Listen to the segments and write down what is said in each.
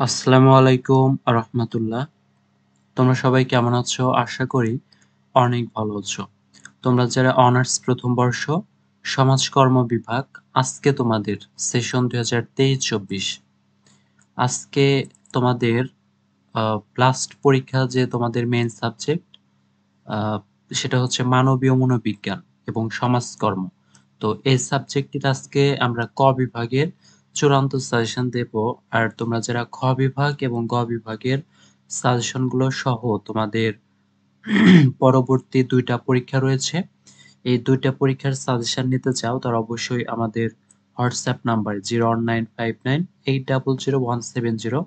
আসসালামু আলাইকুম রহমতুল্লাহ। তোমরা সবাই কেমন আছো? আশা করি অনেক ভালো আছো। তোমরা যারা অনার্স প্রথম বর্ষ সমাজকর্ম বিভাগ, আজকে তোমাদের সেশন 2023-24। আজকে তোমাদের লাস্ট পরীক্ষা, যে তোমাদের মেইন সাবজেক্ট সেটা হচ্ছে মানবীয় মনোবিজ্ঞান এবং সমাজকর্ম। তো এই সাবজেক্টটিতে আজকে আমরা ক বিভাগের চূড়ান্ত সাজেশন দেব। আর তোমরা যারা খ বিভাগ এবং গ বিভাগের সাজেশনগুলো সহ তোমাদের পরবর্তী ২টা পরীক্ষা রয়েছে, এই ২টা পরীক্ষার সাজেশন নিতে চাও তারা অবশ্যই আমাদের হোয়াটসঅ্যাপ নাম্বার 01959800170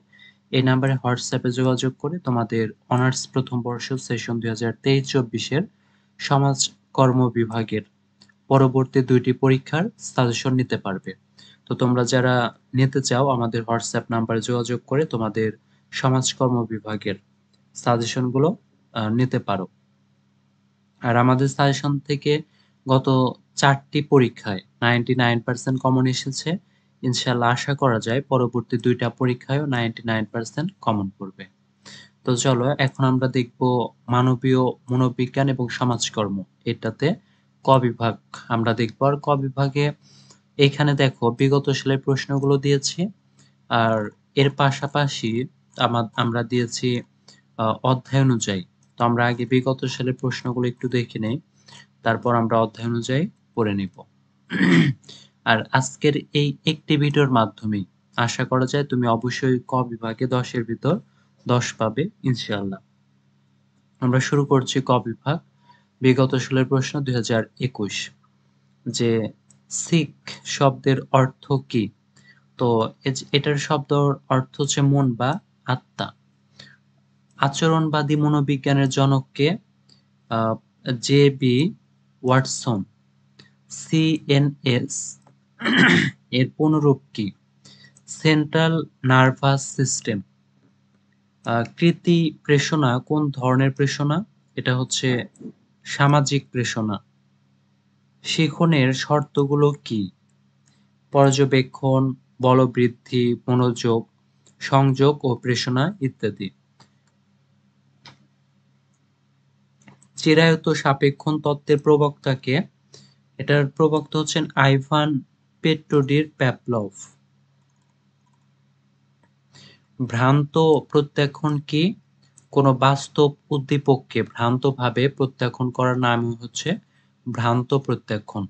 এই নাম্বারে হোয়াটসঅ্যাপে যোগাযোগ করে তোমাদের অনার্স প্রথম বর্ষ সেশন 2023-24 সমাজকর্ম বিভাগের পরবর্তী ২টি পরীক্ষার সাজেশন নিতে পারবে। তো তোমরা যারা নিতে চাও আমাদের হোয়াটসঅ্যাপ নাম্বারে যোগাযোগ করে তোমাদের সমাজকর্ম বিভাগের সাজেশনগুলো নিতে পারো। আর আমাদের সাজেশন থেকে গত 4টি পরীক্ষায় 99% কমন এসেছে। ইনশাআল্লাহ আশা করা যায় পরবর্তী 2টা পরীক্ষায়ও 99% কমন পড়বে। তো চলো এখন আমরা দেখব মানবীয় মনোবিজ্ঞান এবং সমাজকর্ম। এটাতে ক বিভাগ আমরা দেখব। আর ক বিভাগে এখানে দেখো বিগত সালের প্রশ্নগুলো দিয়েছি। আর এর পাশাপাশি আমরা দিয়েছি অধ্যায় অনুযায়ী। তো আমরা আগে বিগত সালের প্রশ্নগুলো একটু দেখে নেই, তারপর আমরা অধ্যায় অনুযায়ী পড়ে নিব। আর আজকের এই একটি ভিডিওর মাধ্যমেই আশা করা যায় তুমি অবশ্যই ক বিভাগে 10-এর ভিতর 10 পাবে ইনশাআল্লাহ। আমরা শুরু করছি ক বিভাগ। বিগত সালের প্রশ্ন 2021, যে শিখ শব্দের অর্থ কি? তো এটার শব্দ অর্থ হচ্ছে মন বা আত্মা। আচরণবাদী মনোবিজ্ঞানের জনক কে? জে.বি. ওয়াটসন। সিএনএস এর পুনরূপ কি? Central nervous system. কৃতি প্রেষণা কোন ধরনের প্রেষণা? এটা হচ্ছে সামাজিক প্রেষণা। শিখনের শর্তগুলো কি? পর্যবেক্ষণ, বলবৃদ্ধি, মনোযোগ, সংযোগ ও প্রেষণা ইত্যাদি। চিরায়ত সাপেক্ষণ তত্ত্বের প্রবক্তা কে? এটার প্রবক্তা হচ্ছেন আইভান পেট্রোডির প্যাভলভ। ভ্রান্ত প্রত্যাখ্যান কি? কোনো বাস্তব উদ্দীপককে ভ্রান্তভাবে প্রত্যাখ্যান করার নামই হচ্ছে ভ্রান্ত প্রত্যাখ্যান।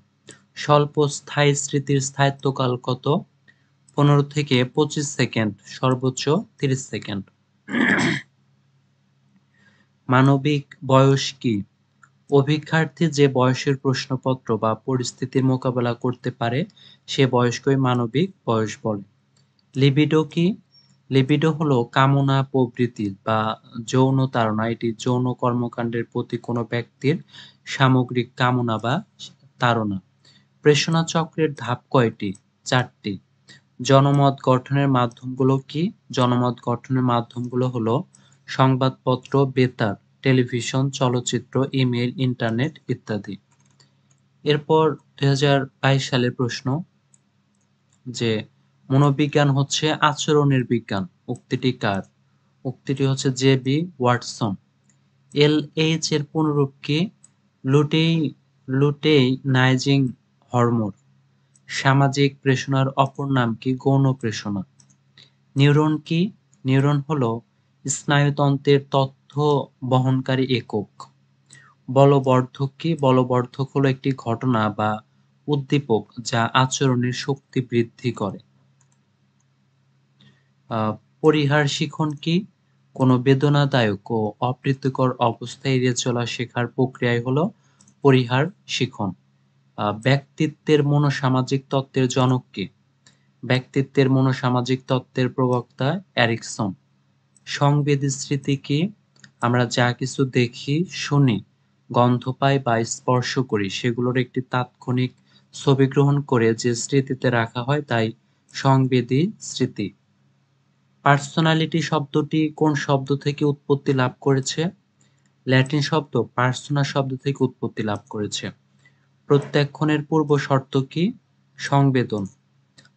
স্বল্প স্থায়ী স্মৃতির স্থায়িত্বকাল কত? 15 থেকে 25 সেকেন্ড, সর্বোচ্চ 30 সেকেন্ড। মানবিক বয়স কি? অভিক্ষার্থী যে বয়সের প্রশ্নপত্র বা পরিস্থিতির মোকাবেলা করতে পারে সে বয়সকেই মানবিক বয়স বলে। লিবিডো কি? লিবিডো হলো কামনা প্রবৃত্তি বা যৌন তাড়না। এটি যৌন কর্মকাণ্ডের প্রতি কোনো ব্যক্তির সামগ্রিক কামনা বা তাড়না। প্রেষণা চক্রের ধাপ কয়টি? 4টি। জনমত গঠনের মাধ্যমগুলো কি? জনমত গঠনের মাধ্যমগুলো হলো সংবাদপত্র, বেতার, টেলিভিশন, চলচ্চিত্র, ইমেইল, ইন্টারনেট ইত্যাদি। এরপর 2022 সালের প্রশ্ন, যে মনোবিজ্ঞান হচ্ছে আচরণের বিজ্ঞান, উক্তিটি কার? উক্তিটি হচ্ছে জে.বি. ওয়াটসন। এলএইচ এর পুনরূপ কি? Luteinising hormone. সামাজিক প্রেষণার অপর নাম কি? গৌণ প্রেষণা। নিউরন কি? নিউরন হলো স্নায়ুতন্ত্রের তথ্য বহনকারী একক। বলবর্ধক কি? বলবর্ধক হলো একটি ঘটনা বা উদ্দীপক যা আচরণের শক্তি বৃদ্ধি করে। পরিহার শিখন কি? কোনো বেদনাদায়ক ও অপ্রীতিকর অবস্থা এড়িয়ে চলা শেখার প্রক্রিয়াই হলো পরিহার শিখন। ব্যক্তিত্বের মনোসামাজিক তত্ত্বের জনক কে? ব্যক্তিত্বের মনোসামাজিক তত্ত্বের প্রবক্তা এরিকসন। সংবেদী স্মৃতি কি? আমরা যা কিছু দেখি, শুনি, গন্ধ পাই বা স্পর্শ করি সেগুলোর একটি তাৎক্ষণিক ছবি গ্রহণ করে যে স্মৃতিতে রাখা হয় তাই সংবেদী স্মৃতি। পার্সোনালিটি শব্দটি কোন শব্দ থেকে উৎপত্তি লাভ করেছে? ল্যাটিন শব্দ পার্সোনা শব্দ থেকে উৎপত্তি লাভ করেছে। প্রত্যাখ্যানের পূর্ব শর্ত কি? সংবেদন।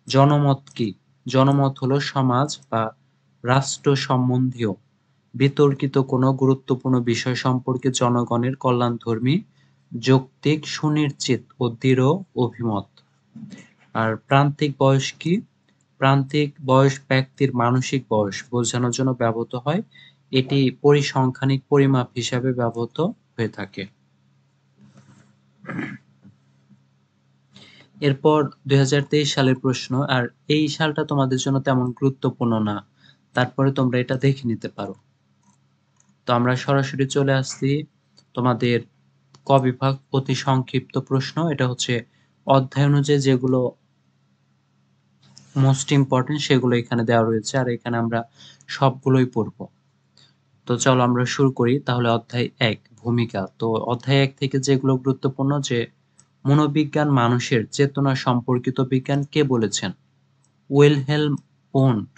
জনমত কি? জনমত হলো সমাজ বা রাষ্ট্র সম্বন্ধীয় বিতর্কিত কোনো গুরুত্বপূর্ণ বিষয় সম্পর্কে জনগণের কল্যাণধর্মী, যৌক্তিক, সুনিশ্চিত ও দৃঢ় অভিমত। আর প্রান্তিক বয়স কি? প্রান্তিক বয়স ব্যক্তির মানসিক বয়স বোঝানোর জন্য ব্যবহৃত হয়। এটি পরিসংখ্যানিক পরিমাপ হিসাবে ব্যবহৃত হয়ে থাকে। এরপর ২০২৩ সালের প্রশ্ন, আর এই সালটা তোমাদের জন্য তেমন গুরুত্বপূর্ণ না, তারপরে তোমরা এটা দেখে নিতে পারো। তো আমরা সরাসরি চলে আসছি তোমাদের ক বিভাগ অতি সংক্ষিপ্ত প্রশ্ন। এটা হচ্ছে অধ্যায় অনুযায়ী যেগুলো মোস্ট ইম্পর্টেন্ট সেগুলো এখানে দেওয়া রয়েছে, আর এখানে আমরা সবগুলোই পড়ব। তো চলো আমরা শুরু করি তাহলে। অধ্যায় ১ ভূমিকা। তো অধ্যায় ১ থেকে যেগুলো গুরুত্বপূর্ণ, যে মনোবিজ্ঞান মানুষের চেতনা সম্পর্কিত বিজ্ঞান কে বলেছেন? Wilhelm won't.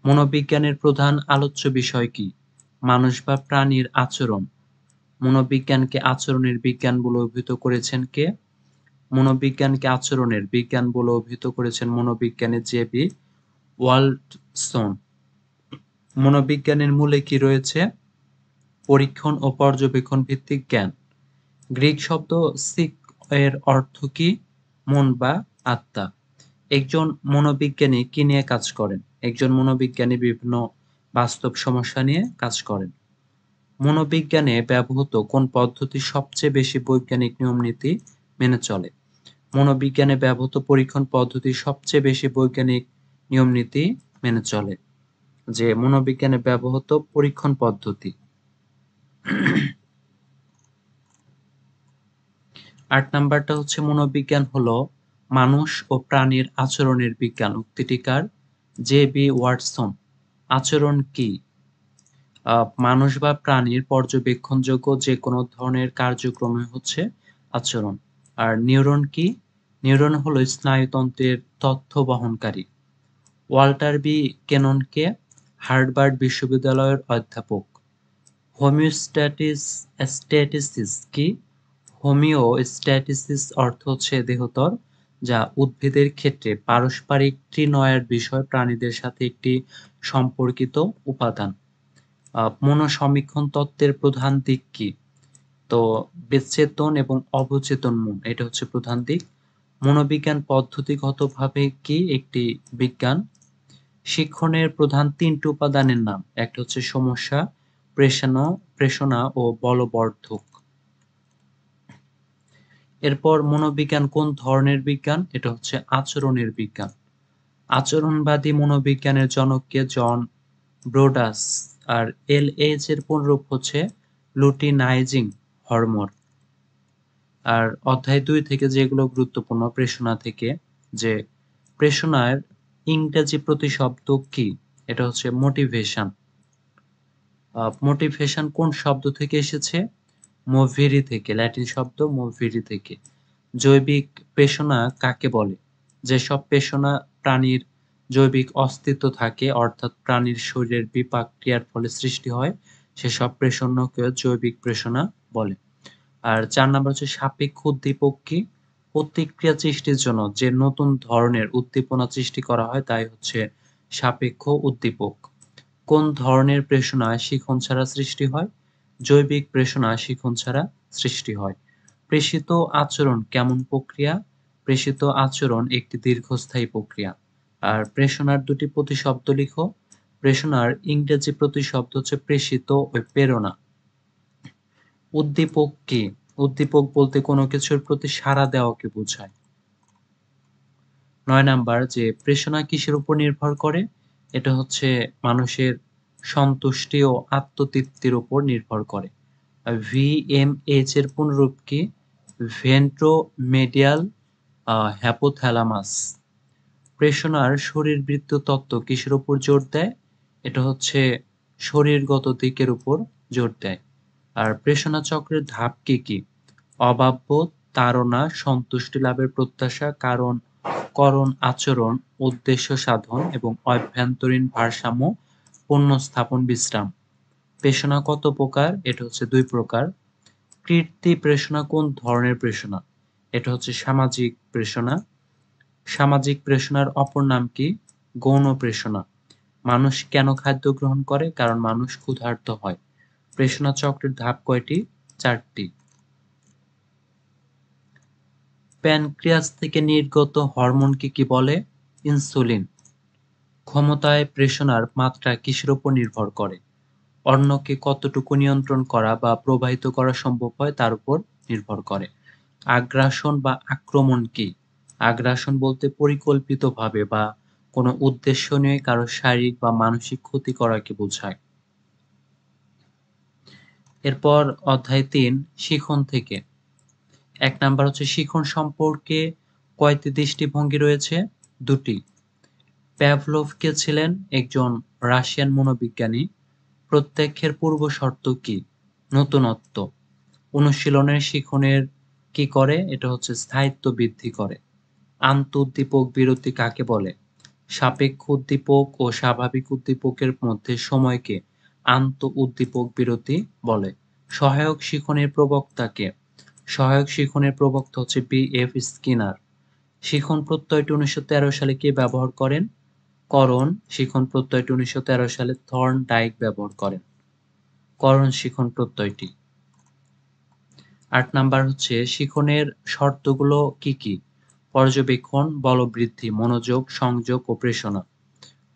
মনোবিজ্ঞানের প্রধান আলোচ্য বিষয় কি? মানুষ বা প্রাণীর আচরণ। মনোবিজ্ঞানকে আচরণের বিজ্ঞান বলে অভিহিত করেছেন কে? মনোবিজ্ঞানকে আচরণের বিজ্ঞান বলে অভিহিত করেছেন মনোবিজ্ঞানী জে.বি. ওয়ালডসন। মনোবিজ্ঞানের মূলে কি রয়েছে? পরীক্ষণ ও পর্যবেক্ষণ ভিত্তিক জ্ঞান। গ্রিক শব্দ সিক এর অর্থ কি? মন বা আত্মা। একজন মনোবিজ্ঞানী কি নিয়ে কাজ করেন? একজন মনোবিজ্ঞানী বিভিন্ন বাস্তব সমস্যা নিয়ে কাজ করেন। মনোবিজ্ঞানে ব্যবহৃত কোন পদ্ধতি সবচেয়ে বেশি বৈজ্ঞানিক নিয়মনীতি মেনে চলে? মনোবিজ্ঞানে ব্যবহৃত পরীক্ষণ পদ্ধতি সবচেয়ে বেশি বৈজ্ঞানিক নিয়মনীতি মেনে চলে। যে মনোবিজ্ঞানে ব্যবহৃত পরীক্ষণ পদ্ধতি। ৮ নাম্বারটা হচ্ছে মনোবিজ্ঞান হলো মানুষ ও প্রাণীর আচরণের বিজ্ঞান। উক্তিটি কার? জে.বি. ওয়াটসন। আচরণ কি? মানুষ বা প্রাণীর পর্যবেক্ষণযোগ্য যে কোনো ধরনের কার্যক্রমই হচ্ছে আচরণ। আর নিউরন কি? নিউরন হলো স্নায়ুতন্ত্রের তথ্য বহনকারী। ওয়াল্টার বি কেনন কে? হার্ভার্ড বিশ্ববিদ্যালয়ের অধ্যাপক। হোমিওস্ট্যাটিস কি? হোমিওস্ট্যাটিস অর্থ হচ্ছে দেহতর, যা উদ্ভিদের ক্ষেত্রে পারস্পরিক ত্রিনয়ের বিষয় প্রাণীদের সাথে একটি সম্পর্কিত উপাদান। মনোসমীক্ষণ তত্ত্বের প্রধান দিক কি? তো বিচ্ছেদন এবং অবচেতন মন, এটা হচ্ছে প্রধান দিক। মনোবিজ্ঞান পদ্ধতিগতভাবে কি একটি বিজ্ঞান? শিক্ষণের প্রধান ৩টি উপাদানের নাম। একটা হচ্ছে সমস্যা, প্রেষণা ও বলবর্ধক। এরপর মনোবিজ্ঞান কোন ধরনের বিজ্ঞান? এটা হচ্ছে আচরণের বিজ্ঞান। আচরণবাদী মনোবিজ্ঞানের জনক কে? জন ব্রোডাস। আর এলএইচ এর পুনরূপ হচ্ছে লুটিনাইজিং হরমোন। আর অধ্যায় ২ থেকে যেগুলো গুরুত্বপূর্ণ প্রেষণা থেকে, যে প্রেষণার ইংরেজি প্রতিশব্দ কি? এটা হচ্ছে মোটিভেশন। মোটিভেশন কোন শব্দ থেকে এসেছে? মোভিরি থেকে, ল্যাটিন শব্দ মোভিরি থেকে। জৈবিক প্রেষণা কাকে বলে? যেসব প্রেষণা প্রাণীর জৈবিক অস্তিত্ব থাকে, অর্থাৎ প্রাণীর শরীরের বিপাক ক্রিয়ার ফলে সৃষ্টি হয়, সেসব প্রেষণাকে জৈবিক প্রেষণা বলে। আর ৪ নাম্বার হচ্ছে সাপেক্ষ উদ্দীপক কি? প্রতিক্রিয়া সৃষ্টির জন্য যে নতুন ধরনের উদ্দীপনা সৃষ্টি করা হয় তাই হচ্ছে সাপেক্ষ উদ্দীপক। কোন ধরনের প্রেষণা শিখন ছাড়া সৃষ্টি হয়? জৈবিক প্রেষণা শিখন ছাড়া সৃষ্টি হয়। প্রেষিত আচরণ কেমন প্রক্রিয়া? প্রেষিত আচরণ একটি দীর্ঘস্থায়ী প্রক্রিয়া। আর প্রেষণার দুটি প্রতিশব্দ লিখো। প্রেষণার ইংরেজি প্রতিশব্দ হচ্ছে প্রেষিত ও প্রেরণা। উদ্দীপক কি? উদ্দীপক বলতে কোনো কিছুর প্রতি সাড়া দেওয়াকে বোঝায়। ৯ নাম্বার, যে প্রেষণা কিসের উপর নির্ভর করে? এটা হচ্ছে মানুষের সন্তুষ্টি ও আত্মতৃপ্তির উপর নির্ভর করে। আর ভিএমএইচ এর পুনরূপ কি? ভেন্ট্রোমেডিয়াল হ্যাপোথ্যালামাস। প্রেষণার শরীরবৃত্ত তত্ত্ব কিসের উপর জোর দেয়? এটা হচ্ছে শরীরগত দিকের উপর জোর দেয়। আর প্রেষণা চক্রের ধাপ কি কি? অবাব্য, তাড়না, সন্তুষ্টি লাভের প্রত্যাশা, করণ আচরণ, উদ্দেশ্য সাধন এবং অভ্যন্তরীণ ভারসাম্য পুনঃস্থাপন বিশ্রাম। প্রেষণা কত প্রকার? এটা হচ্ছে ২ প্রকার। কীর্তি প্রেষণা কোন ধরনের প্রেষণা? এটা হচ্ছে সামাজিক প্রেষণা। সামাজিক প্রেষণার অপর নাম কি? গৌণ প্রেষণা। মানুষ কেন খাদ্য গ্রহণ করে? কারণ মানুষ ক্ষুধার্ত হয়। প্রেষণা চক্রের ধাপ কয়টি? ৪টি। প্যানক্রিয়াস থেকে নির্গত হরমোনকে কি বলে? ইনসুলিন। ক্ষমতায় প্রেষণার মাত্রা কিসের উপর নির্ভর করে? অন্নকে কতটুকু নিয়ন্ত্রণ করা বা প্রবাহিত করা সম্ভব হয় তার উপর নির্ভর করে। আগ্রাসন বা আক্রমণ কি? আগ্রাসন বলতে পরিকল্পিতভাবে বা কোনো উদ্দেশ্য নিয়ে কারো শারীরিক বা মানসিক ক্ষতি করাকে বোঝায়। এরপর অধ্যায় ৩ শিখন থেকে। ১ নাম্বার হচ্ছে শিখন সম্পর্কে কয়টি দৃষ্টিভঙ্গি রয়েছে? ২টি। প্যাভলভ কে ছিলেন একজন রাশিয়ান মনোবিজ্ঞানী। প্রত্যক্ষের পূর্বশর্ত কি? নতুনত্ব। অনুশীলনের শিখনের কি করে? এটা হচ্ছে স্থায়িত্ব বৃদ্ধি করে। আন্তঃউদ্দীপক বিরতি কাকে বলে? সাপেক্ষ উদ্দীপক ও স্বাভাবিক উদ্দীপকের মধ্যে সময়কে আন্তঃউদ্দীপক বিরতি বলে। সহায়ক শিখনের প্রবক্তা কে? সহায়ক শিখনের প্রবক্তা হচ্ছে বি.এফ. স্কিনার। শিখন প্রত্যয়টি ১৯১৩ সালে কে ব্যবহার করেন? করণ। শিখন প্রত্যয়টি ১৯১৩ সালে থর্নডাইক ব্যবহার করেন। করণ শিখন প্রত্যয়টি। ৮ নাম্বার হচ্ছে শিখনের শর্তগুলো কি কি? পর্যবেক্ষণ, বলবৃদ্ধি, মনোযোগ, সংযোগ ও প্রেষণা।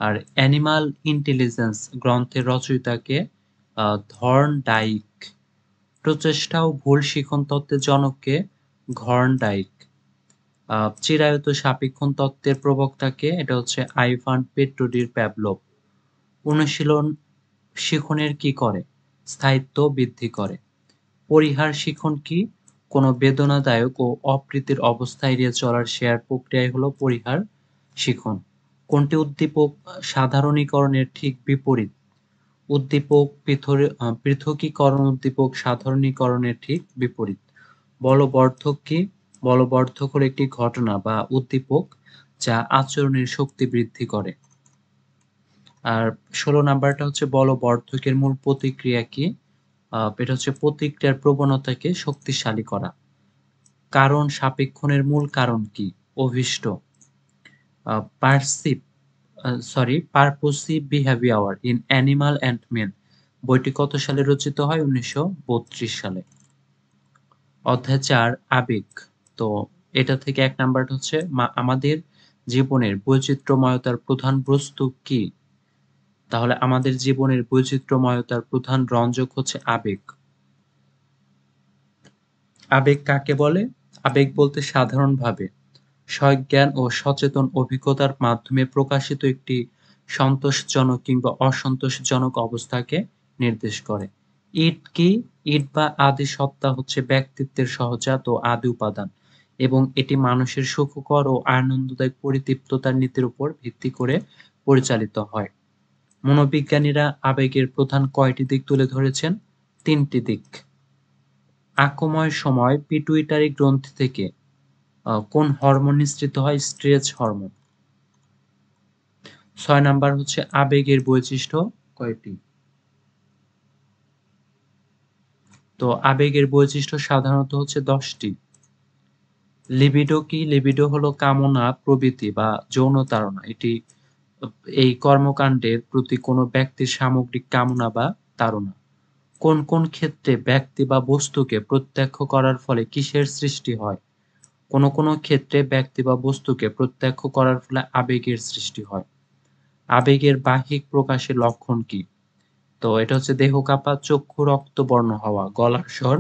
আর অ্যানিমাল ইন্টেলিজেন্স গ্রন্থের রচয়িতা কে? থর্নডাইক। প্রচেষ্টা ও ভুল শিখন তত্ত্বের জনক কে? থর্নডাইক। চিরায়ত সাপেক্ষণ তত্ত্বের প্রবক্তা কে? এটা হচ্ছে আইভান পেট্রোডির প্যাভলভ। অনুশীলন শিখনের কি করে? স্থায়িত্ব বৃদ্ধি করে। পরিহার শিখন কি? কোনো বেদনাদায়ক ও অপ্রীতির অবস্থা এড়িয়ে চলার শেয়ার প্রক্রিয়াই হলো পরিহার শিখন। কোনটি উদ্দীপক সাধারণীকরণের ঠিক বিপরীত? উদ্দীপক পৃথকীকরণ উদ্দীপক সাধারণীকরণের ঠিক বিপরীত। বলবর্ধক কি? বলবর্ধক হলো একটি ঘটনা বা উদ্দীপক যা আচরণের শক্তি বৃদ্ধি করে। আর ১৬ নাম্বারটা হচ্ছে বলবর্ধকের মূল প্রতিক্রিয়া কি? এটা হচ্ছে প্রতিক্রিয়ার প্রবণতাকে শক্তিশালী করা। কারণ সাপেক্ষণের মূল কারণ কি? অভীষ্ট। Perceive purposive behaviour in animal and men বইটি কত সালে রচিত হয়? ১৯৩২ সালে। অধ্যায় ৪ আবেগ। তো এটা থেকে ১ নাম্বারটা হচ্ছে আমাদের জীবনের বৈচিত্র্যময়তার প্রধান বস্তু কি? তাহলে আমাদের জীবনের বৈচিত্র্যময়তার প্রধান রঞ্জক হচ্ছে আবেগ। আবেগ কাকে বলে? আবেগ বলতে সাধারণভাবে সজ্ঞান ও সচেতন অভিজ্ঞতার মাধ্যমে প্রকাশিত একটি সন্তোষজনক কিংবা অসন্তোষজনক অবস্থাকে নির্দেশ করে। ইট কি? ইট বা আদি সত্তা হচ্ছে ব্যক্তিত্বের সহজাত ও আদি উপাদান এবং এটি মানুষের সুখকর ও আনন্দদায়ক পরিতৃপ্ততার নীতির উপর ভিত্তি করে পরিচালিত হয়। মনোবিজ্ঞানীরা আবেগের প্রধান কয়টি দিক তুলে ধরেছেন? ৩টি দিক। আকময় সময় পিটুইটারি গ্রন্থি থেকে কোন হরমোন নিঃসৃত হয়? Stress hormone. ৬ নাম্বার হচ্ছে আবেগের বৈশিষ্ট্য কয়টি? তো আবেগের বৈশিষ্ট্য সাধারণত হচ্ছে ১০টি। লিবিডো কি? লিবিডো হলো কামনা, প্রবৃত্তি বা যৌন তাড়না। এটি এই কর্মকাণ্ডের প্রতি কোনো ব্যক্তির সামগ্রিক কামনা বা তাড়না। কোন কোন ক্ষেত্রে ব্যক্তি বা বস্তুকে প্রত্যক্ষ করার ফলে কিসের সৃষ্টি হয়? কোনো কোনো ক্ষেত্রে ব্যক্তি বা বস্তুকে প্রত্যক্ষ করার ফলে আবেগের সৃষ্টি হয়। আবেগের বাহ্যিক প্রকাশের লক্ষণ কি? তো এটা হচ্ছে দেহ কাঁপা, চক্ষু রক্তবর্ণ হওয়া, গলার স্বর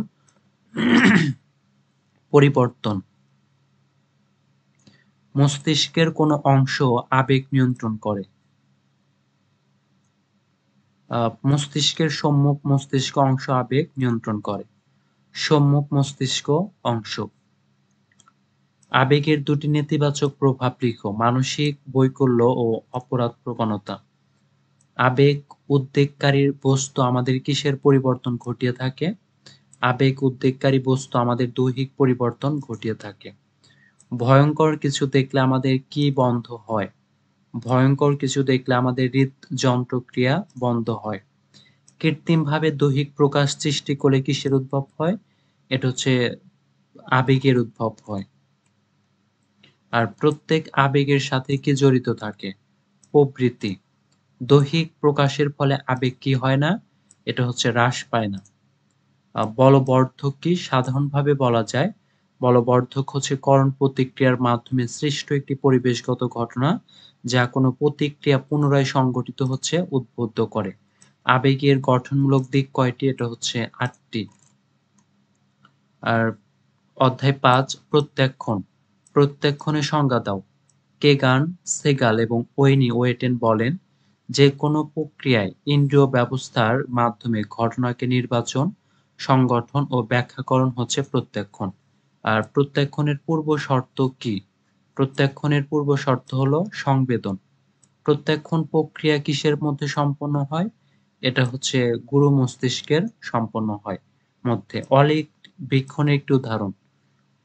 পরিবর্তন। মস্তিষ্কের কোন অংশ আবেগ নিয়ন্ত্রণ করে? মস্তিষ্কের সম্মুখ মস্তিষ্ক অংশ আবেগ নিয়ন্ত্রণ করে। সম্মুখ মস্তিষ্ক অংশ। আবেগের দুটি নেতিবাচক প্রভাব লিখো। মানসিক বৈকল্য ও অপরাধ প্রবণতা। আবেগ উদ্বেগকারী বস্তু আমাদের কিসের পরিবর্তন ঘটিয়ে থাকে? আবেগ উদ্বেগকারী বস্তু আমাদের দৈহিক পরিবর্তন ঘটিয়ে থাকে। ভয়ঙ্কর কিছু দেখলে আমাদের কি বন্ধ হয়? ভয়ঙ্কর কিছু দেখলে আমাদের হৃদযন্ত্রক্রিয়া বন্ধ হয়। কৃত্রিমভাবে দৈহিক প্রকাশ সৃষ্টি করলে কিসের উদ্ভব হয়? এটা হচ্ছে আবেগের উদ্ভব হয়। আর প্রত্যেক আবেগের সাথে কি জড়িত থাকে? প্রবৃত্তি। দৈহিক প্রকাশের ফলে আবেগ কি হয় না? এটা হচ্ছে হ্রাস পায় না। বলবর্ধক কি? সাধারণভাবে বলা যায়, বলবর্ধক হচ্ছে করণ প্রতিক্রিয়ার মাধ্যমে সৃষ্ট একটি পরিবেশগত ঘটনা, যা কোনো প্রতিক্রিয়া পুনরায় সংঘটিত হচ্ছে উদ্বুদ্ধ করে। আবেগের গঠনমূলক দিক কয়টি? এটা হচ্ছে ৮ টি। আর অধ্যায় ৫ প্রত্যাখ্যান। প্রত্যাখ্যানের সংজ্ঞা দাও। কেগান, সেগাল এবং ওয়েটেন বলেন, যে কোনো প্রক্রিয়ায় ইন্দ্রিয় ব্যবস্থার মাধ্যমে ঘটনাকে নির্বাচন, সংগঠন ও ব্যাখ্যাকরণ হচ্ছে প্রত্যাখ্যান। আর প্রত্যাখ্যানের পূর্ব শর্ত কি? প্রত্যাখ্যানের পূর্ব শর্ত হলো সংবেদন। প্রত্যাখ্যান প্রক্রিয়া কিসের মধ্যে সম্পন্ন হয়? এটা হচ্ছে গুরু মস্তিষ্কের সম্পন্ন হয় মধ্যে। অলিক বীক্ষণের একটি উদাহরণ।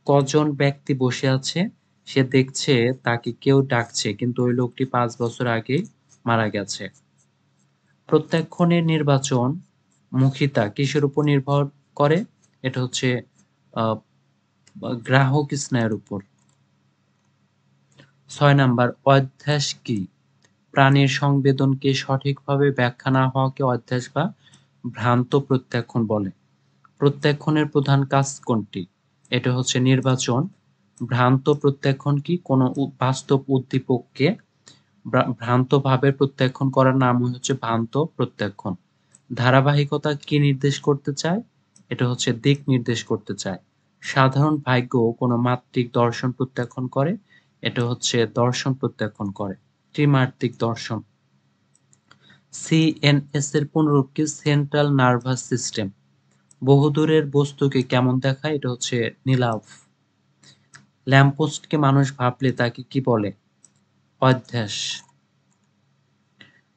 কজন ব্যক্তি বসে আছে, সে দেখছে তাকে কেউ ডাকছে, কিন্তু ওই লোকটি ৫ বছর আগেই মারা গেছে। প্রত্যাখ্যানের নির্বাচন মুখিতা কিসের উপর নির্ভর করে? এটা হচ্ছে আহ, গ্রাহক স্নায়ুর উপর। ৬ নাম্বার অধ্যাস কি? প্রাণীর সংবেদনকে সঠিকভাবে ব্যাখ্যা না হওয়াকে অধ্যাস বা ভ্রান্ত প্রত্যাখ্যান বলে। প্রত্যাখ্যানের প্রধান কাজ কোনটি? এটা হচ্ছে নির্বাচন। ভ্রান্ত প্রত্যাখ্যান কি? কোনো বাস্তব উদ্দীপককে ভ্রান্তভাবে প্রত্যাখ্যান করার নামই হচ্ছে ভ্রান্ত প্রত্যাখ্যান। ধারাবাহিকতা কি নির্দেশ করতে চায়? এটা হচ্ছে দিক নির্দেশ করতে চায়। সাধারণ ভাগ্য কোনো মাত্রিক দর্শন প্রত্যাখ্যান করে, এটা হচ্ছে দর্শন প্রত্যাখ্যান করে। ত্রিমাত্রিক দর্শন। সিএনএস এর পুনরূপ কি? Central nervous system. বহুদূরের বস্তুকে কেমন দেখায়? এটা হচ্ছে নীলাভ। ল্যাম্পপোস্টকে মানুষ ভাবলে তাকে কি বলে? অধ্যাস।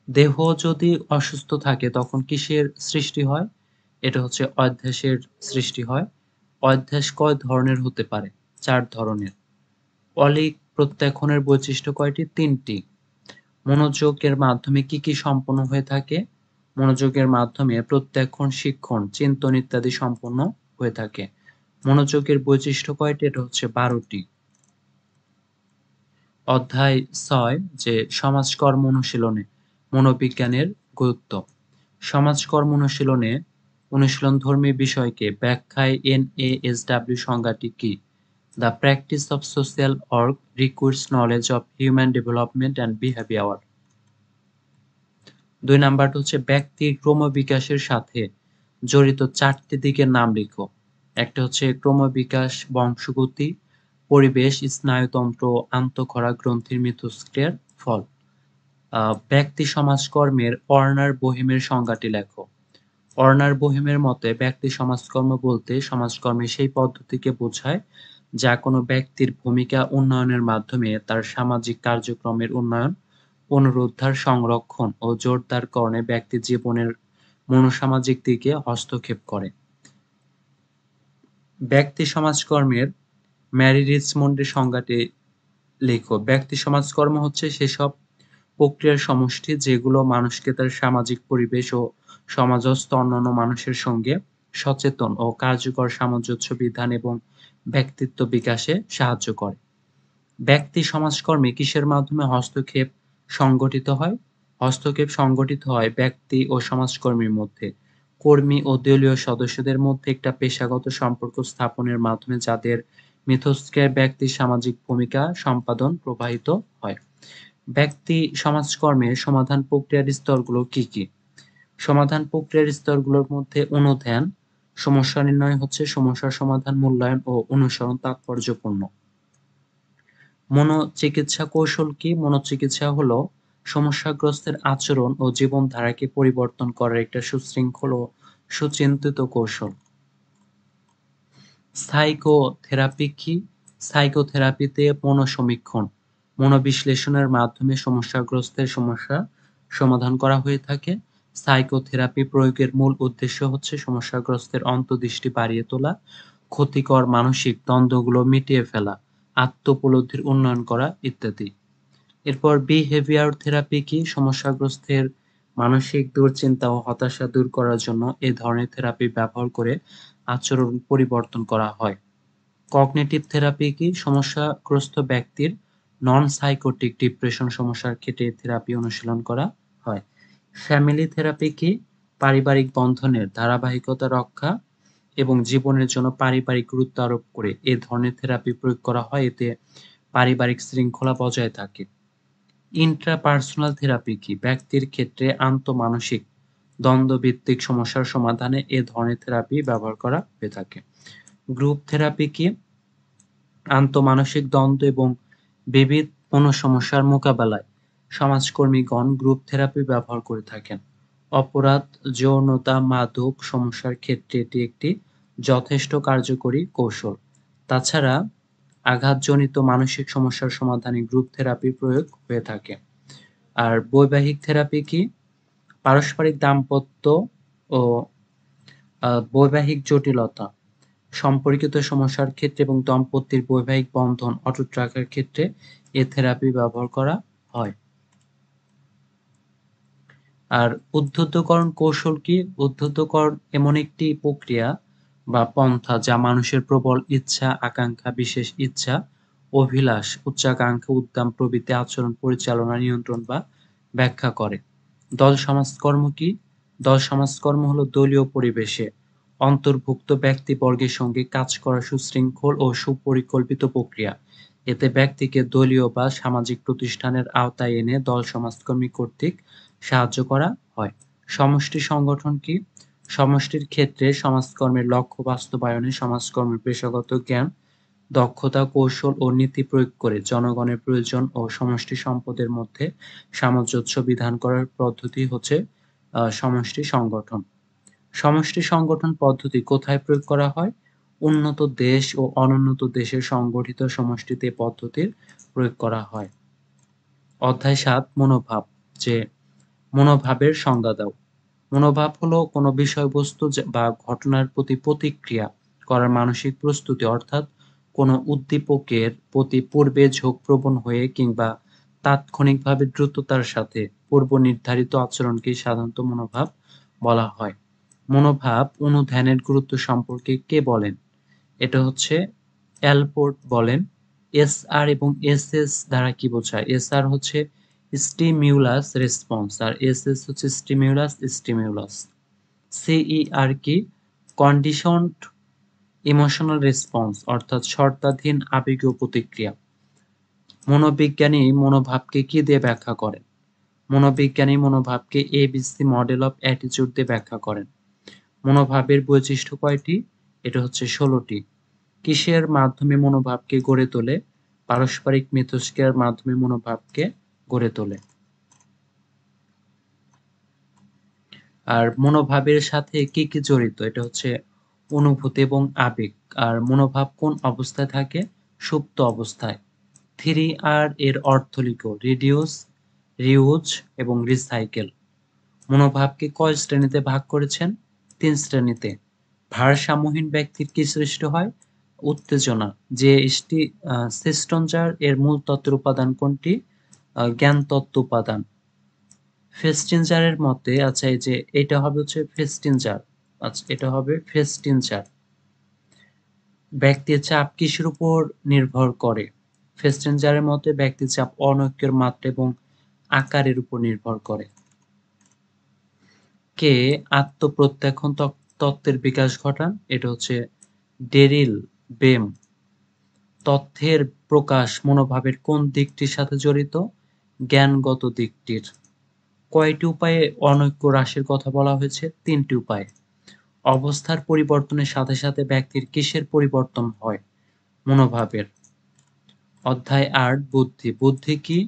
দেহ যদি অসুস্থ থাকে তখন কিসের সৃষ্টি হয়? এটা হচ্ছে অধ্যাসের সৃষ্টি হয়। অধ্যাস কয় ধরনের হতে পারে? ৪ ধরনের। অলিক প্রত্যাখ্যানের বৈশিষ্ট্য কয়টি? ৩টি। মনোযোগের মাধ্যমে কি কি সম্পন্ন হয়ে থাকে? মনোযোগের মাধ্যমে প্রত্যাখ্যান, শিক্ষণ, চিন্তন ইত্যাদি সম্পন্ন হয়ে থাকে। মনোযোগের বৈশিষ্ট্য কয়টি? এটা হচ্ছে ১২টি। অধ্যায় ৬ যে সমাজকর্ম অনুশীলনে মনোবিজ্ঞানের গুরুত্ব। সমাজকর্ম অনুশীলনে অনুশীলনধর্মী বিষয়কে ব্যাখ্যায় এনএএসডব্লিউ সংজ্ঞাটি কি? The practice of social work requires knowledge of human development and behaviour. ২ নাম্বারটা হচ্ছে ব্যক্তির ক্রমবিকাশের সাথে জড়িত ৪টি দিকের নাম লিখো। একটা হচ্ছে ক্রমবিকাশ, বংশগতি, পরিবেশ, স্নায়ুতন্ত্র, আন্তঃক্ষরা গ্রন্থির মিথস্ক্রিয়ার ফল। ব্যক্তি সমাজকর্মের অর্নার বোহেমের সংজ্ঞাটি লেখো। অর্নার বোহেমের মতে ব্যক্তি সমাজকর্ম বলতে সমাজকর্মের সেই পদ্ধতিকে বোঝায় যা কোনো ব্যক্তির ভূমিকা উন্নয়নের মাধ্যমে তার সামাজিক কার্যক্রমের উন্নয়ন, পুনরুদ্ধার, সংরক্ষণ ও জোরদারকরণে ব্যক্তি জীবনের মনোসামাজিক দিকে হস্তক্ষেপ করে। ব্যক্তি সমাজকর্মের ম্যারি রিচমন্ডের সংজ্ঞাটি লেখো। ব্যক্তি সমাজকর্ম হচ্ছে সেসব প্রক্রিয়ার সমষ্টি যেগুলো মানুষকে তার সামাজিক পরিবেশ ও সমাজস্থ অন্যান্য মানুষের সঙ্গে সচেতন ও কার্যকর সামঞ্জস্য বিধান এবং ব্যক্তিত্ব বিকাশে সাহায্য করে। ব্যক্তি সমাজকর্মে কিসের মাধ্যমে হস্তক্ষেপ সংগঠিত হয়? হস্তক্ষেপ সংগঠিত হয় ব্যক্তি ও সমাজকর্মীর মধ্যে, কর্মী ও দলীয় সদস্যদের মধ্যে একটা পেশাগত সম্পর্ক স্থাপনের মাধ্যমে যাদের মিথস্ক্রিয়ায় ব্যক্তির সামাজিক ভূমিকা সম্পাদন প্রবাহিত হয়। ব্যক্তি সমাজকর্মের সমাধান প্রক্রিয়ার স্তরগুলো কি কি? সমাধান প্রক্রিয়ার স্তরগুলোর মধ্যে অনুধ্যান, সমস্যা নির্ণয় হচ্ছে সমস্যার সমাধান, মূল্যায়ন ও অনুসরণ তাৎপর্যপূর্ণ। মনোচিকিৎসা কৌশল কি? মনোচিকিৎসা হলো সমস্যাগ্রস্তের আচরণ ও জীবনধারাকে পরিবর্তন করার একটা সুশৃঙ্খল ও সুচিন্তিত কৌশল। সাইকোথেরাপি কি? সাইকোথেরাপিতে মনোসমীক্ষণ, মনোবিশ্লেষণের মাধ্যমে সমস্যাগ্রস্তের সমস্যা সমাধান করা হয়ে থাকে। সাইকোথেরাপি প্রয়োগের মূল উদ্দেশ্য হচ্ছে সমস্যাগ্রস্তের অন্তর্দৃষ্টি বাড়িয়ে তোলা, ক্ষতিকর মানসিক দ্বন্দ্বগুলো মিটিয়ে ফেলা, আত্ম-উপলব্ধির উন্নয়ন করা ইত্যাদি। এরপর বিহেভিয়ার থেরাপি কি? সমস্যাগ্রস্তের মানসিক দুশ্চিন্তা ও হতাশা দূর করার জন্য এ ধরনের থেরাপি ব্যবহার করে আচরণ পরিবর্তন করা হয়। কগনিটিভ থেরাপি কি? সমস্যাগ্রস্ত ব্যক্তির নন সাইকোটিক ডিপ্রেশন সমস্যার ক্ষেত্রে থেরাপি অনুশীলন করা হয়। ফ্যামিলি থেরাপি কি? পারিবারিক বন্ধনের ধারাবাহিকতা রক্ষা এবং জীবনের জন্য পারিবারিক গুরুত্ব আরোপ করে এ ধরনের থেরাপি প্রয়োগ করা হয়। এতে পারিবারিক শৃঙ্খলা বজায় থাকে। ইন্ট্রাপার্সোনাল থেরাপি কি? ব্যক্তির ক্ষেত্রে আন্তঃমানসিক দ্বন্দ্বভিত্তিক সমস্যার সমাধানে এ ধরনের থেরাপি ব্যবহার করা হয়ে থাকে। গ্রুপ থেরাপি কি? আন্তঃমানসিক দ্বন্দ্ব এবং বিবিধ মনোসমস্যার মোকাবেলায় সমাজকর্মীগণ গ্রুপ থেরাপি ব্যবহার করে থাকেন। অপরাধ, যৌনতা, মাদক সমস্যার ক্ষেত্রে এটি একটি যথেষ্ট কার্যকরী কৌশল। তাছাড়া আঘাতজনিত মানসিক সমস্যার সমাধানে গ্রুপ থেরাপির প্রয়োগ হয়ে থাকে। আর বৈবাহিক থেরাপি কি? পারস্পরিক দাম্পত্য ও বৈবাহিক জটিলতা সম্পর্কিত সমস্যার ক্ষেত্রে এবং দম্পতির বৈবাহিক বন্ধন অটুট রাখার ক্ষেত্রে এ থেরাপি ব্যবহার করা হয়। আর উদ্ধৃতকরণ কৌশল কি? উদ্ধৃতকরণ এমন একটি প্রক্রিয়া বা পন্থা যা মানুষের প্রবল ইচ্ছা, আকাঙ্ক্ষা, বিশেষ ইচ্ছা, অভিলাষ, উচ্চাকাঙ্ক্ষা, উদ্দাম প্রভৃতি আচরণ পরিচালনা, নিয়ন্ত্রণ বা ব্যাখ্যা করে। দল সমাজকর্ম কি? দল সমাজকর্ম হলো দলীয় পরিবেশে অন্তর্ভুক্ত ব্যক্তিবর্গের সঙ্গে কাজ করা সুশৃঙ্খল ও সুপরিকল্পিত প্রক্রিয়া। এতে ব্যক্তিকে দলীয় বা সামাজিক প্রতিষ্ঠানের আওতায় এনে দল সমাজকর্মী কর্তৃক সাহায্য করা হয়। সমষ্টি সংগঠন কি? সমষ্টির ক্ষেত্রে সমাজকর্মের লক্ষ্য বাস্তবায়নে সমাজকর্মের পেশাগত জ্ঞান, দক্ষতা, কৌশল ও নীতি প্রয়োগ করে জনগণের প্রয়োজন ও সমষ্টি সম্পদের মধ্যে সামঞ্জস্য বিধান করার পদ্ধতি হচ্ছে সমষ্টি সংগঠন। সমষ্টি সংগঠন পদ্ধতি কোথায় প্রয়োগ করা হয়? উন্নত দেশ ও অনুন্নত দেশের সংগঠিত সমষ্টিতে এ পদ্ধতির প্রয়োগ করা হয়। অধ্যায় ৭ মনোভাব, যে মনোভাবের সংজ্ঞা দাও। মনোভাব হলো কোনো বিষয়বস্তু বা ঘটনার প্রতি প্রতিক্রিয়া করার মানসিক প্রস্তুতি, অর্থাৎ কোনো উদ্দীপকের প্রতি পূর্বে ঝোঁকপ্রবণ হয়ে কিংবা তাৎক্ষণিকভাবে দ্রুততার সাথে পূর্ব নির্ধারিত আচরণকেই সাধারণত মনোভাব বলা হয়। মনোভাব অনুধ্যানের গুরুত্ব সম্পর্কে কে বলেন? এটা হচ্ছে অ্যালপোর্ট বলেন। এসআর এবং এসএস দ্বারা কি বোঝায়? এসআর হচ্ছে স্টিমিউলাস রেসপন্স আর এসএস হচ্ছে স্টিমিউলাস। সিইআর কি? কন্ডিশনড ইমোশনাল রেসপন্স, অর্থাৎ শর্তাধীন আবেগীয় প্রতিক্রিয়া। মনোবিজ্ঞানী মনোভাবকে কি দিয়ে ব্যাখ্যা করেন? মনোবিজ্ঞানী মনোভাবকে এবিসি মডেল অফ অ্যাটিটিউড দিয়ে ব্যাখ্যা করেন। মনোভাবের বৈশিষ্ট্য কয়টি? এটা হচ্ছে ১৬টি। কিসের মাধ্যমে মনোভাবকে গড়ে তোলে? পারস্পরিক মিথস্ক্রিয়ার মাধ্যমে মনোভাবকে গড়ে তোলে। আর মনোভাবের সাথে কি কি জড়িত? এটা হচ্ছে অনুভূতি এবং আবেগ। আর মনোভাব কোন অবস্থায় থাকে? সুপ্ত অবস্থায়। 3R এর অর্থ লিখো। রিডিউস, রিউজ এবং রিসাইকেল। মনোভাবকে কয় শ্রেণীতে ভাগ করেছেন? ৩ শ্রেণীতে। ভারসাম্যহীন ব্যক্তির কি সৃষ্টি হয়? উত্তেজনা। যে সিস্টনজার এর মূল তত্ত্বের উপাদান কোনটি? জ্ঞানতত্ত্ব উপাদান। ফেস্টিনজারের মতে, আচ্ছা এই যে এটা হবে হচ্ছে ফেস্টিনজার। আচ্ছা এটা হবে ফেস্টিনজার। ব্যক্তির চাপ কিসের উপর নির্ভর করে? ফেস্টিনজারের মতে ব্যক্তির চাপ অনৈক্যের মাত্রা এবং আকারের উপর নির্ভর করে। কে আত্মপ্রত্যাখ্যান তত্ত্বের বিকাশ ঘটান? এটা হচ্ছে ডেরিল বেম। তথ্যের প্রকাশ মনোভাবের কোন দিকটির সাথে জড়িত? জ্ঞানগত দিকটির। কয়টি উপায়ে অনৈক্য হ্রাসের কথা বলা হয়েছে? ৩টি উপায়। অবস্থার পরিবর্তনের সাথে সাথে ব্যক্তির কিসের পরিবর্তন হয়? মনোভাবের। অধ্যায় ৮ বুদ্ধি। বুদ্ধি কি?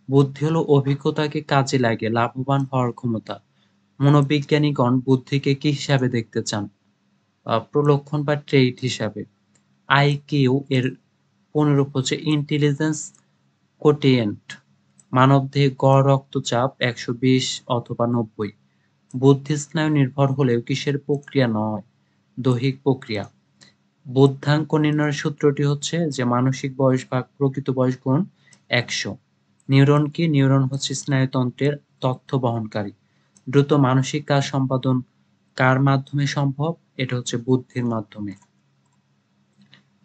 বুদ্ধি হলো অভিজ্ঞতাকে কাজে লাগিয়ে লাভবান হওয়ার ক্ষমতা। মনোবিজ্ঞানীগণ বুদ্ধিকে কি হিসাবে দেখতে চান? প্রলক্ষণ বা ট্রেইট হিসাবে। আইকিউ এর পুনরূপ হচ্ছে ইন্টেলিজেন্স কোটিয়েন্ট। মানবদেহে গড় রক্তচাপ ১২০ অথবা ৯০। বুদ্ধি স্নায়ু নির্ভর হলেও কিসের প্রক্রিয়া নয়? দৈহিক প্রক্রিয়া। বুদ্ধাঙ্ক নির্ণয়ের সূত্রটি হচ্ছে যে মানসিক বয়স ভাগ প্রকৃত বয়স গুণ ১০০। নিউরন কি? নিউরন হচ্ছে স্নায়ুতন্ত্রের তথ্য বহনকারী। দ্রুত মানসিক কাজ সম্পাদন কার মাধ্যমে সম্ভব? এটা হচ্ছে বুদ্ধির মাধ্যমে।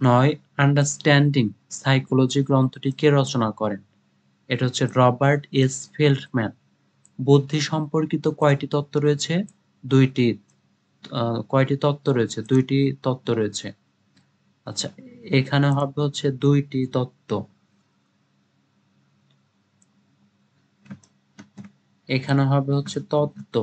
৯ আন্ডারস্ট্যান্ডিং সাইকোলজি গ্রন্থটি কে রচনা করেন? এটা হচ্ছে রবার্ট এস ফেল্ডম্যান। বুদ্ধি সম্পর্কিত কয়টি তত্ত্ব রয়েছে? ২টি। কয়টি তত্ত্ব রয়েছে? ২টি তত্ত্ব রয়েছে। আচ্ছা, এখানে হবে হচ্ছে ২টি তত্ত্ব। এখানে হবে হচ্ছে তত্ত্ব।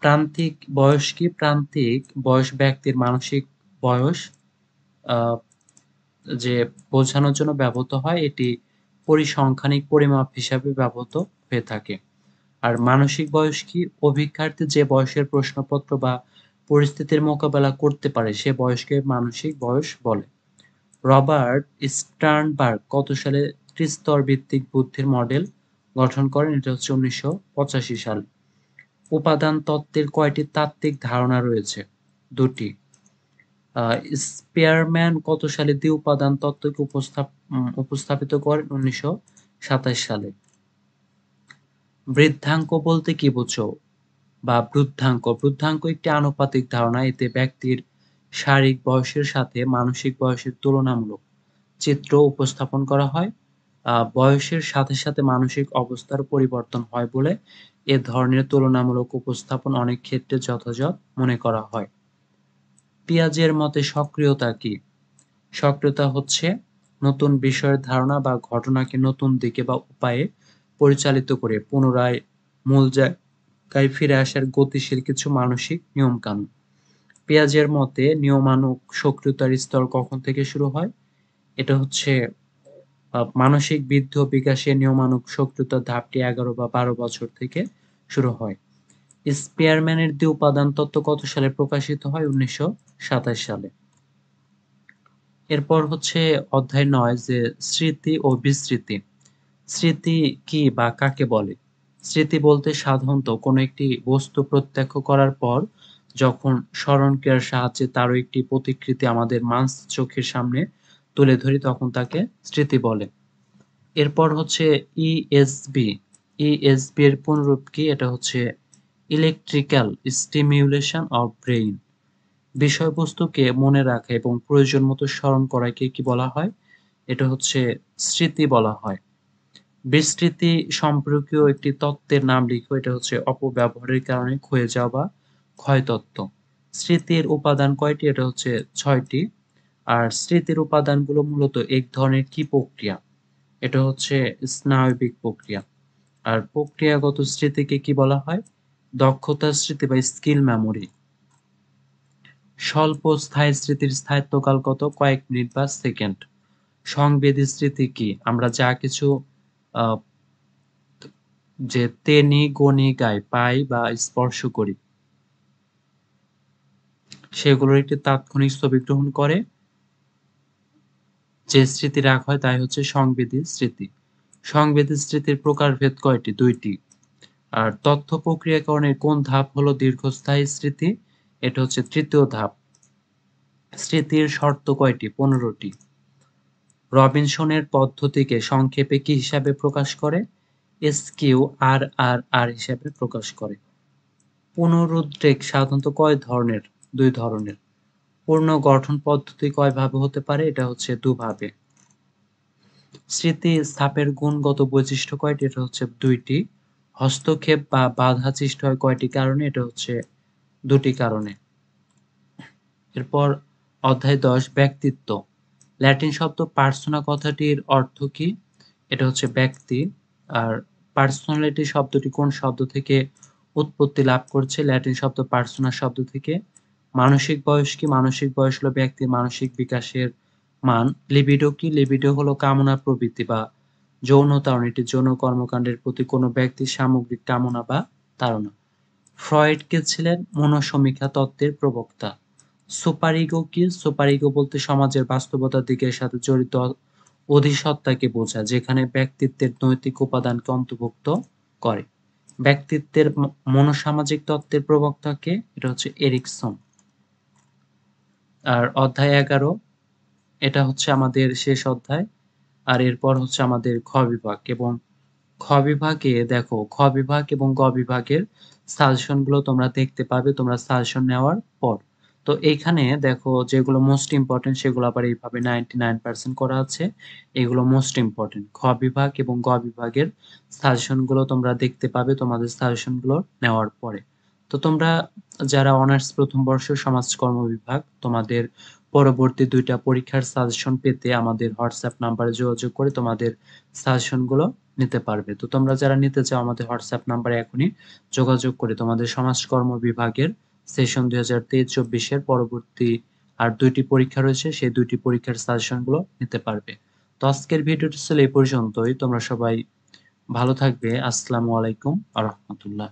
প্রান্তিক বয়স কি? প্রান্তিক বয়স ব্যক্তির মানসিক বয়স আহ, যে বোঝানোর জন্য ব্যবহৃত হয়, এটি পরিসংখ্যানিক পরিমাপ হিসাবে ব্যবহৃত হয়ে থাকে। আর মানসিক বয়স কি? অভিজ্ঞার্থী যে বয়সের প্রশ্নপত্র বা পরিস্থিতির মোকাবেলা করতে পারে সে বয়সকে মানসিক বয়স বলে। রবার্ট স্টার্নবার্গ কত সালে ত্রিস্তর ভিত্তিক বুদ্ধির মডেল গঠন করেন? এটা হচ্ছে ১৯৮৫ সালে। উপাদান তত্ত্বের কয়টি তাত্ত্বিক ধারণা রয়েছে? ২টি। স্পিয়ারম্যান কত সালে দ্বি-উপাদান তত্ত্বকে উপস্থাপিত করেন? ১৯২৭ সালে। বৃদ্ধাঙ্ক বলতে কি বোঝো? বা বৃদ্ধাঙ্ক? বৃদ্ধাঙ্ক একটি আনুপাতিক ধারণা। এতে ব্যক্তির শারীরিক বয়সের সাথে মানসিক বয়সের তুলনামূলক চিত্র উপস্থাপন করা হয়। বয়সের সাথে সাথে মানসিক অবস্থার পরিবর্তন হয় বলে এ ধরনের তুলনামূলক উপস্থাপন অনেক ক্ষেত্রে যথাযথ মনে করা হয়। পিয়াজের মতে সক্রিয়তা কি? সক্রিয়তা হচ্ছে নতুন বিষয়ের ধারণা বা ঘটনাকে নতুন দিকে বা উপায়ে পরিচালিত করে পুনরায় মূল জায়গায় ফিরে আসার গতিশীল কিছু মানসিক নিয়মকানুন। পিয়াজের মতে নিয়মানুগ সক্রিয়তার স্তর কখন থেকে শুরু হয়? এটা হচ্ছে মানসিক বৃদ্ধি ও বিকাশে নিয়মানুগ সক্রিয়তার ধাপটি ১১ বা ১২ বছর থেকে শুরু হয়। স্পিয়ারম্যানের দ্বি-উপাদান তত্ত্ব কত সালে প্রকাশিত হয়? ১৯২৭ সালে। এরপর হচ্ছে অধ্যায় ৯ যে স্মৃতি ও বিস্মৃতি। স্মৃতি কি বা কাকে বলে? স্মৃতি বলতে সাধারণত কোনো একটি বস্তু প্রত্যক্ষ করার পর যখন স্মরণ ক্রিয়ার সাহায্যে তারও একটি প্রতিকৃতি আমাদের চোখের সামনে তুলে ধরি তখন তাকে স্মৃতি বলে। এরপর হচ্ছে ইএসবি। ইএসবি এর পুনরূপ কি? এটা হচ্ছে ইলেকট্রিক্যাল স্টিমিউলেশন অফ ব্রেইন। বিষয়বস্তুকে মনে রাখা এবং প্রয়োজন মতো স্মরণ করাকে কি বলা হয়? এটা হচ্ছে স্মৃতি বলা হয়। বিস্মৃতি সম্পর্কীয় একটি তত্ত্বের নাম লিখো। এটা হচ্ছে অপব্যবহারের কারণে ক্ষয়ে যাওয়া বা ক্ষয়তত্ত্ব। স্মৃতির উপাদান কয়টি? এটা হচ্ছে ৬টি। আর স্মৃতির উপাদানগুলো মূলত এক ধরনের কি প্রক্রিয়া? এটা হচ্ছে স্নায়বিক প্রক্রিয়া। আর প্রক্রিয়াগত স্মৃতিকে কি বলা হয়? দক্ষতার স্মৃতি বা স্কিল মেমোরি। স্বল্প স্থায়ী স্মৃতির স্থায়িত্বকাল কত? কয়েক মিনিট বা সেকেন্ড। সংবেদী স্মৃতি কি? আমরা যা কিছু আহ, যে তেনি গনি গাই পাই বা স্পর্শ করি সেগুলোর একটি তাৎক্ষণিক ছবি গ্রহণ করে যে স্মৃতি রাখা হয় তাই হচ্ছে সংবেদী স্মৃতি। সংবেদী স্মৃতির প্রকারভেদ কয়টি? ২টি। আর তথ্য প্রক্রিয়াকরণের কোন ধাপ হলো দীর্ঘস্থায়ী স্মৃতি? এটা হচ্ছে ৩য় ধাপ। স্মৃতির শর্ত কয়টি? ১৫টি। রবিনসনের পদ্ধতিকে সংক্ষেপে কি হিসাবে প্রকাশ করে? SQRRR হিসাবে প্রকাশ করে। পুনরুদ্রেক সাধারণত কয় ধরনের? ২ ধরনের। পূর্ণ গঠন পদ্ধতি কয় ভাবে হতে পারে? এটা হচ্ছে ২ ভাবে। স্মৃতি স্থাপের গুণগত বৈশিষ্ট্য কয়টি? এটা হচ্ছে ২টি। হস্তক্ষেপ বা বাধা সৃষ্টি হয় কয়টি কারণে? এটা হচ্ছে ২টি কারণে। এরপর অধ্যায় ১০ ব্যক্তিত্ব। ল্যাটিন শব্দ পার্সোনা কথাটির অর্থ কি? এটা হচ্ছে ব্যক্তি। আর পার্সোনালিটি শব্দটি কোন শব্দ থেকে উৎপত্তি লাভ করছে? ল্যাটিন শব্দ পার্সোনা শব্দ থেকে। মানসিক বয়স কি? মানসিক বয়স হলো ব্যক্তির মানসিক বিকাশের মান। লিবিডো কি? লিবিডো হলো কামনা প্রবৃত্তি বা যৌন তাড়না। এটি যৌন কর্মকাণ্ডের প্রতি কোনো ব্যক্তির সামগ্রিক কামনা বা তাড়না। ফ্রয়েড কে ছিলেন মনোসমীক্ষা তত্ত্বের প্রবক্তা। সুপার-ইগো কি? সুপার-ইগো বলতে সমাজের বাস্তবতার দিকের সাথে জড়িত অধিসত্তাকে বোঝায়, যেখানে ব্যক্তিত্বের নৈতিক উপাদানকে অন্তর্ভুক্ত করে। ব্যক্তিত্বের মনোসামাজিক তত্ত্বের প্রবক্তা কে? এটা হচ্ছে এরিকসন। আর অধ্যায় ১১ এটা হচ্ছে আমাদের শেষ অধ্যায়। আর এরপর হচ্ছে আমাদের খ বিভাগ এবং খ বিভাগে দেখো খ বিভাগ এবং গ বিভাগের সাজেশন গুলো তোমরা দেখতে পাবে তোমরা সাজেশন নেওয়ার পর। তো এইখানে দেখো যেগুলো মোস্ট ইম্পোর্টেন্ট সেগুলো আবার এইভাবে 99% করা আছে। এগুলো মোস্ট ইম্পোর্টেন্ট। খ বিভাগ এবং গ বিভাগের সাজেশন গুলো তোমরা দেখতে পাবে তোমাদের সাজেশন গুলো নেওয়ার পরে। তো তোমরা যারা অনার্স প্রথম বর্ষ সমাজকর্ম বিভাগ তোমাদের পরবর্তী ২টা পরীক্ষার সাজেশন পেতে আমাদের হোয়াটসঅ্যাপ নাম্বারে যোগাযোগ করে তোমাদের সাজেশন গুলো নিতে পারবে। তো তোমরা যারা নিতে চাও আমাদের হোয়াটসঅ্যাপ নাম্বারে এখনই যোগাযোগ করে তোমাদের সমাজকর্ম বিভাগের সেশন ২০২৩-২৪ এর পরবর্তী আর ২টি পরীক্ষা রয়েছে সেই ২টি পরীক্ষার সাজেশন গুলো নিতে পারবে। তো আজকের ভিডিওটি ছিল এই পর্যন্তই। তোমরা সবাই ভালো থাকবে। আসসালামু আলাইকুম ওয়া রাহমাতুল্লাহ।